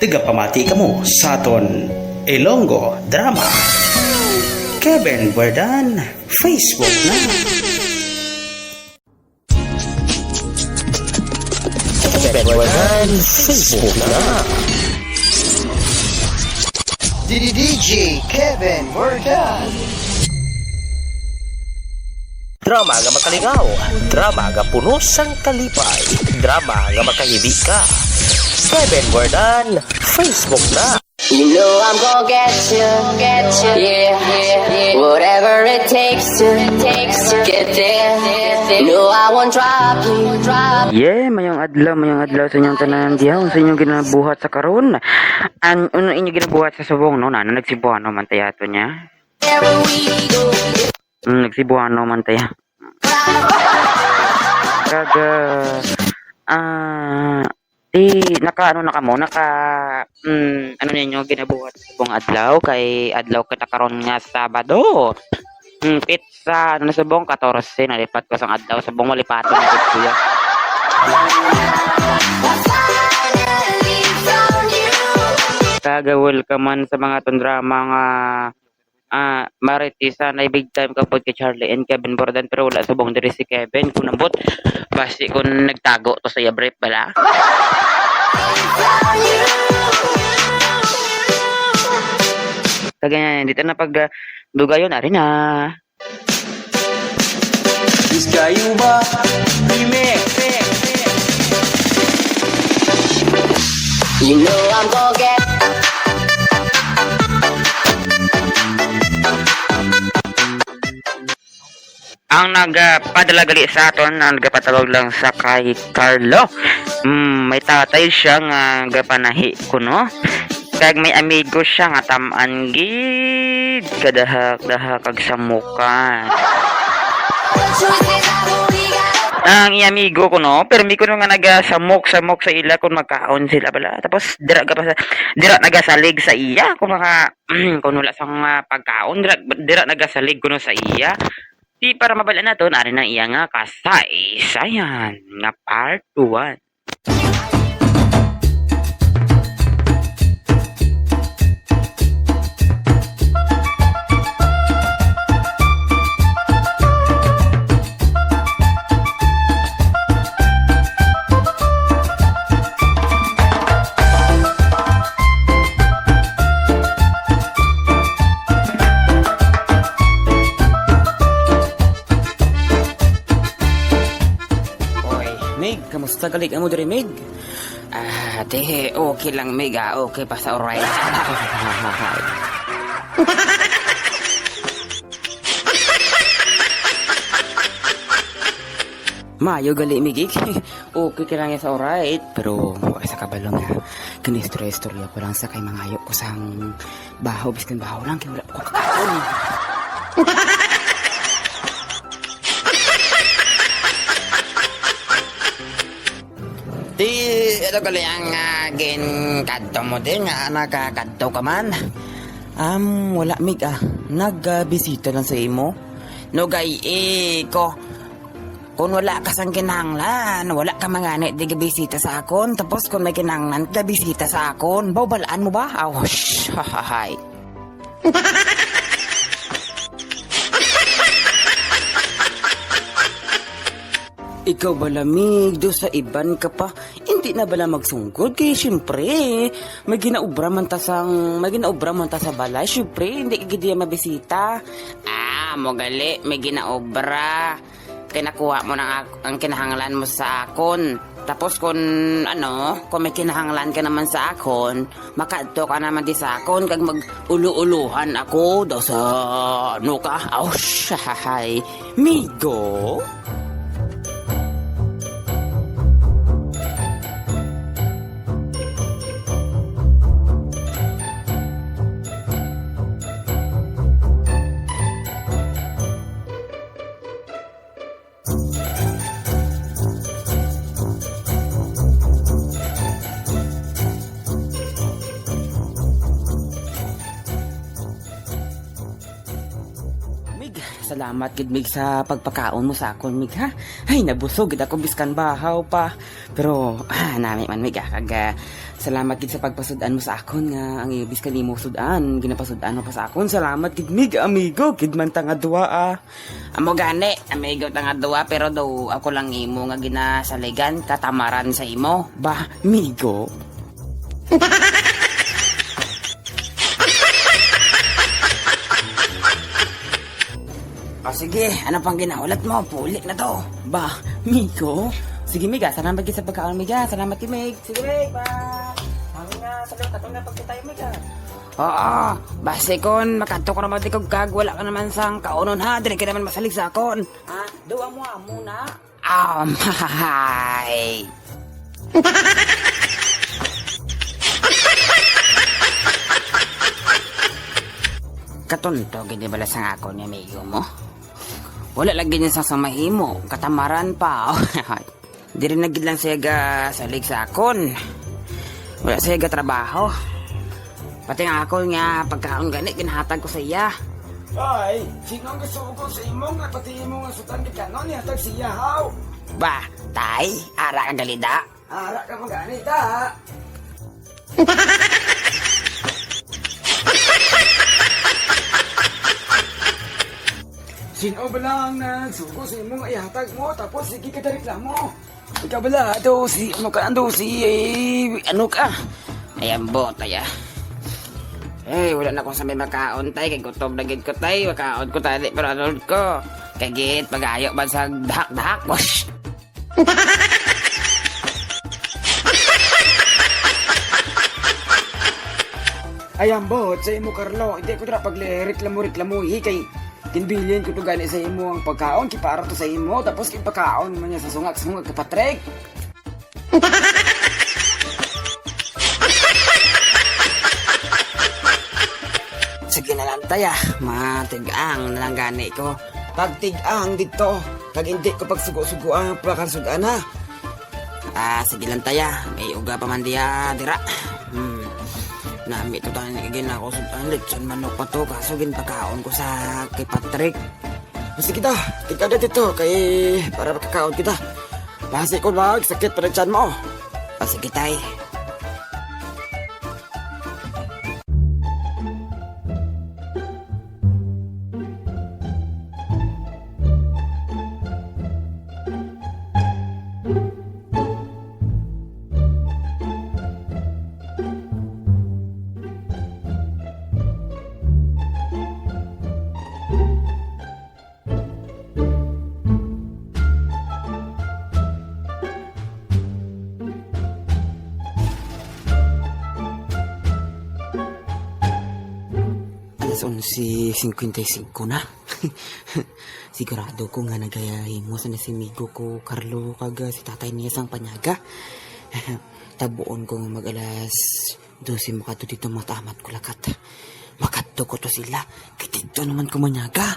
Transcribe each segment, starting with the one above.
Tigapamati kamo sa aton Ilonggo Drama. Kevin Verdan, Facebook na. Kevin Verdan, Facebook na. DJ Kevin Verdan. Drama nga makaligaw, drama nga puno sang kalipay, drama nga makahibi ka. Kevin Verdan, Facebook na. You know I'm gonna get you, yeah, yeah. Whatever it takes to get there. No, I won't drop you. Yeah, mayong adlaw sa inyong tanan diha sa inyong ginabuhat sa karon. Ang uno inyong ginabuhat sa subong no, na nagsibuano man tayato niya. Wherever we go. Nagsibuano man taya. Kaga ano ninyo ginabuhat sa subong adlaw kay adlaw kita karon nga Sabado. Pizza na subong 14 nalipat ko sang adlaw subong malipaton na gid kuya. Kaga welcome man sa mga tondrama nga Maritisa na big time kapag kay Charlie and Kevin Verdan pero wala subong diri si Kevin kung nabot basi kung nagtago to sa brief bala. Kaganyan dito na pag dugayon na rin na. Iskayo ba? Remix. You know I'm gonna get. Ang nagpadala gali sa aton, ang nagpatawag lang sa kay Carlo. May tatay siya nga gapanahi kuno. Kag may amigo siya nga tamaan gid kadahak kag sa muka. Ang amigo ko no, permi ko nga nagasamok sa ila kung magkaon sila bala. Tapos dira nagasalig sa iya kung mga kung wala sang pagkaon dira nagasalig kuno sa iya. Di para mabala na to, nari na iya nga kasaysayan nga part 1. Kamusta galing mo diri Mig? Tehe, okay lang Mig okay pa sa alright. Mayo gali Mig, okay ka lang sa alright. Pero sa kabalo nga, kanistorya ko lang sa kay mangayo ko sang bahaw, biskan bahaw lang, kaya wala ko kakaon. Ito gali ang gin kadto mo din nga nakakadto ka man. Wala Mig nagbisita lang sa imo. No gay ko. Kung wala ka sang kinahanglan, wala ka mangani di bisita sa akon. Tapos kung may kinahanglan ka bisita sa akon, bawbalaan mo ba? Hahahay. Ikaw ba lamig do sa iban ka pa? Hindi na bala magsungkod kay syempre may ginaubra man ta sa balay, syempre hindi gid diya mabisita. Mo gali may ginaubra. Kay nakuha mo na ang kinahanglan mo sa akon. Tapos kung may kinahanglan ka naman sa akon, makadto ka naman di sa akon kag mag-ulu-uluhan ako daw sa shahay. Migo. Salamat gid mig sa pagpakaon mo sa akon mig ha. Ay nabusog gid ako biskan bahaw pa. Pero nami man mig kag Salamat gid sa pagpasudan mo sa akon nga ang ibis kanimo sudan, ginapasudan mo pa sa akon. Salamat gid mig amigo, gid man ta nga duwa ah. Amo gani, amigo ta nga duwa pero daw ako lang imo nga ginasaligan katamaran sa imo. Ba, migo. O sige, ano pang ginaulat mo? Pulik na to. Ba, migo? Sige, Miga. Salamat gid sa pagkaon, Miga. Salamat gid, Mig. Sige, Mig. Ba. Sabi nga, salamat atong na pagkita tayo, Miga. Oo, base kon, makanto ko naman di kog kag, wala ka naman sang kaunon ha, dili ka naman masalig sa akon. Ha? Duwa mo muna. Mahay. Katonto, gini bala sang akon ni amigo mo. Wala lagi niya sa samahimo, katamaran pa. Di rin nagid lang siya ga salig sa akon. Wala siya ga trabaho. Pati nga ako nga pagkaon gani ginahatag ko sa iya. Ay, sino ang gusto ko sa imo nga pati imo nga sutan di kanon yatag siya haw. Ba, tay, ara kang galida. Ara ka maganita. Sino ba lang nagsuko sa imo nga ihatag mo tapos sige ka reklamo. Ikaw bala, ito si, ano ka, ando si, ano ka? Ayan bo, taya. Eh, wala na akong sabi makaon tay, kay gutom na gid ko tay, makaon ko tay, pero ano ko. Kay git, pag-ayo ba sa dahak-dahak, wash. Ayan bot sa imo Carlo, hindi ko dira pagreklamo kay kinbilin ko to gani sa imo ang pagkaon kay para to sa imo tapos kay pagkaon man niya sa sungak ka Patrick. Sige na lang taya, matigang na lang gani ko. Pagtigang dito, kag hindi ko pagsugo-sugoan pakasugan ha. Sige lang taya, may uga pa man diya, dira. Nami to tayo nagiging ako sa lechon manok pa to, kaso ginpakaon ko sa kay Patrick. Sige kita, tika na dito kay para makakaon kita. Basi ko mag sakit pa rin tiyan mo. Sige tay. Alas 11:55 na. Sigurado ko nga nagayahin mo sa nasimigo ko, Carlo, kaga si tatay niya sang panyaga. Tabuon ko mag-alas 12 makato dito matamat ko lakat. Makato ko to sila, kitito naman ko manyaga.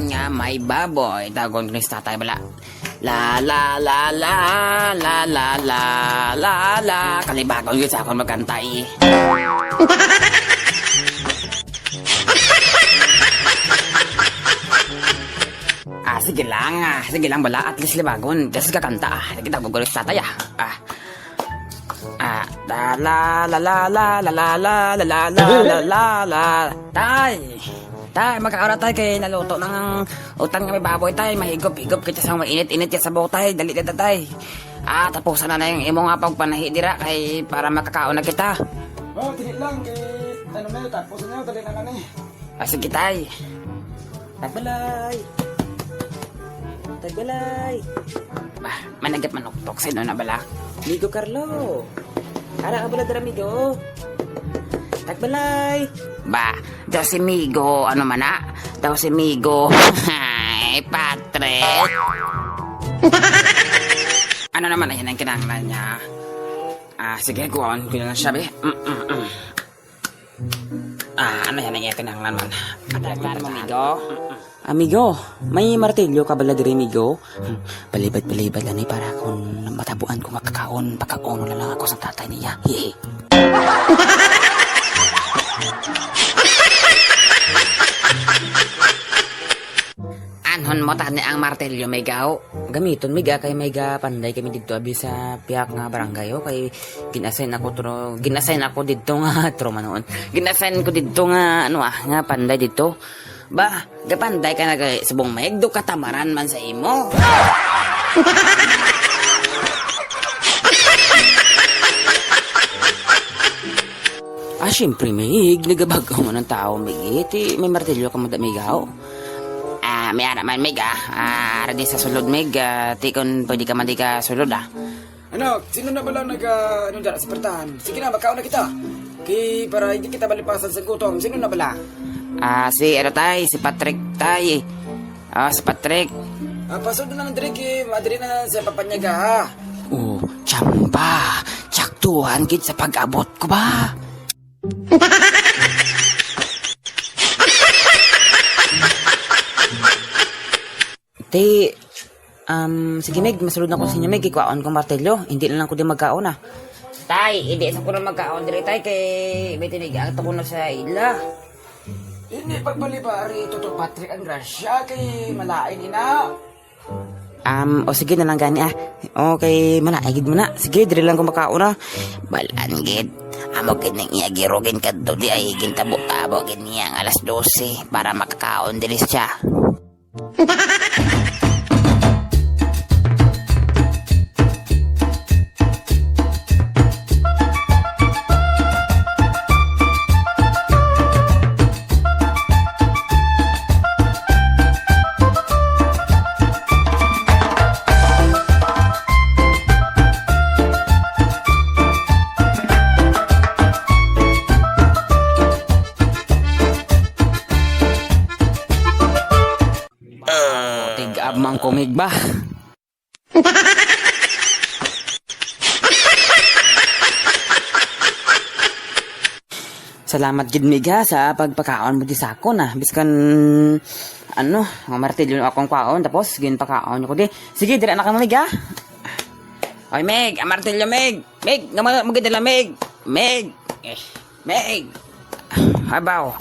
Nga may baboy, tagon ko ni tatay bala. La la la la la la la la la, kalibagon yun sa akong magkantay. Sige lang bala, at least libagon, just kakanta. Sige tagon ko ni tatay la la la la la la la la la la la la la. Tay, magkakaroon tayo kay naluto ng utang nga may baboy tay, mahigop-higop kita sa mainit-init sa buhok tay, dali dito tay. Tapusan na yung imo nga pagpanahi dira kay para makakaon na kita. Oh, tili lang kay ano na tapos na dali na ni. Sige tay. Tagbalay. Bah, managat manuktok sa na bala. Migo Carlo. Ara ka bala dira migo. Tagbalay. Ba, daw si Migo, ano man daw si Migo. Ay, Patrick. Ano naman na yan ang kinanglan niya? Sige, kuhaan ko na lang siya, be. Ano yan ang ikinanglan man? Adaglan mo, amigo. Amigo, may martilyo ka bala diri, amigo? Balibad-balibad lang para kung matabuan ko makakaon, pagkakaon na lang ako sa tatay niya. Hehe. Anhon mo tani ang martilyo, amigo? Gamiton, miga, kay mega panday kami dito abi sa piyak nga barangay o kay ginasign ako dito nga trauma noon. Ginasign ko dito nga nga panday dito. Ba, gapanday ka na kay subong maigdo katamaran man sa imo. Siyempre, Mig, nagabagaw mo ng tao, Mig. May martilyo ka mo da, Migaw. May ara man, Mig, ara di sa sulod, Mig. Tikon, pwede ka man di ka sulod, Anak, sino na ba lang dyan sa pertahan? Sige na, magkaon na kita. Para hindi kita malipasan sa gutom. Sino na bala? Si Patrick tay. Si Patrick. Pasod na ng drink madali na sa papanyaga ha. Tsamba. Tsaktuhan kid sa pag-abot ko ba? Sige Meg, masulod na ko sa inyo Meg, ikuaon kong martelyo, hindi na lang ko din magkaon Tay, hindi sa ko na magkaon diri tay, kay may tinigang ito ko na sa ila. Hindi pagbalibari, Toto Patrick ang grasya, kay malain ina. Sige na lang gani Okay, malaigid mo na. Sige, diri lang ko makaon Balan gid. Amo gid nang iagirogin kadto di ay gintabo-tabo gid niya ang alas 12 para makakaon diri siya. Tigab mang kumig ba? Salamat gid miga sa pagpakaon mo di sakon biskan martilyo na akong kwaon tapos ginpakaon ko di. Sige, dira na ka miga. Oy Meg, ang martilyo Meg. Meg, magdala Meg. Meg. Meg. Habaw.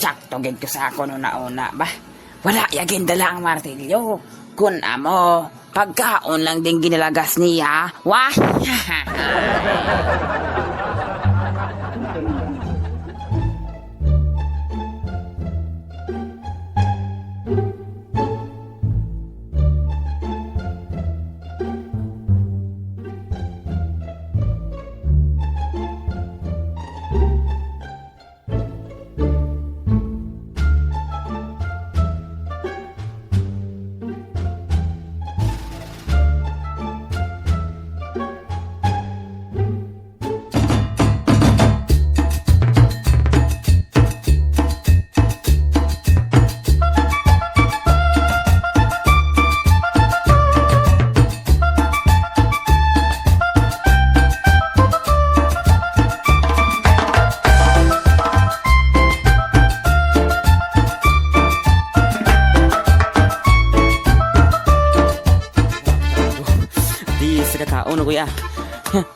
Sakto gid ko sa ako una ba. Wala yagin dala ang martilyo. Kun amo, pagkaon lang din ginalagas niya. Wah! Di sa kakaon kuya.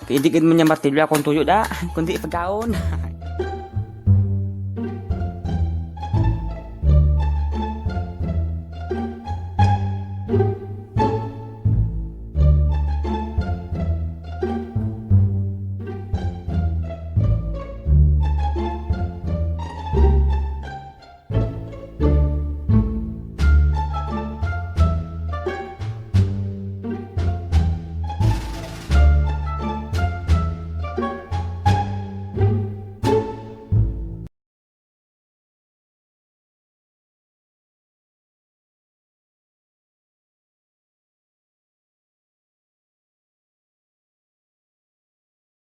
Kaidigin mo niya martilyo akong tuyo kundi pagkaon.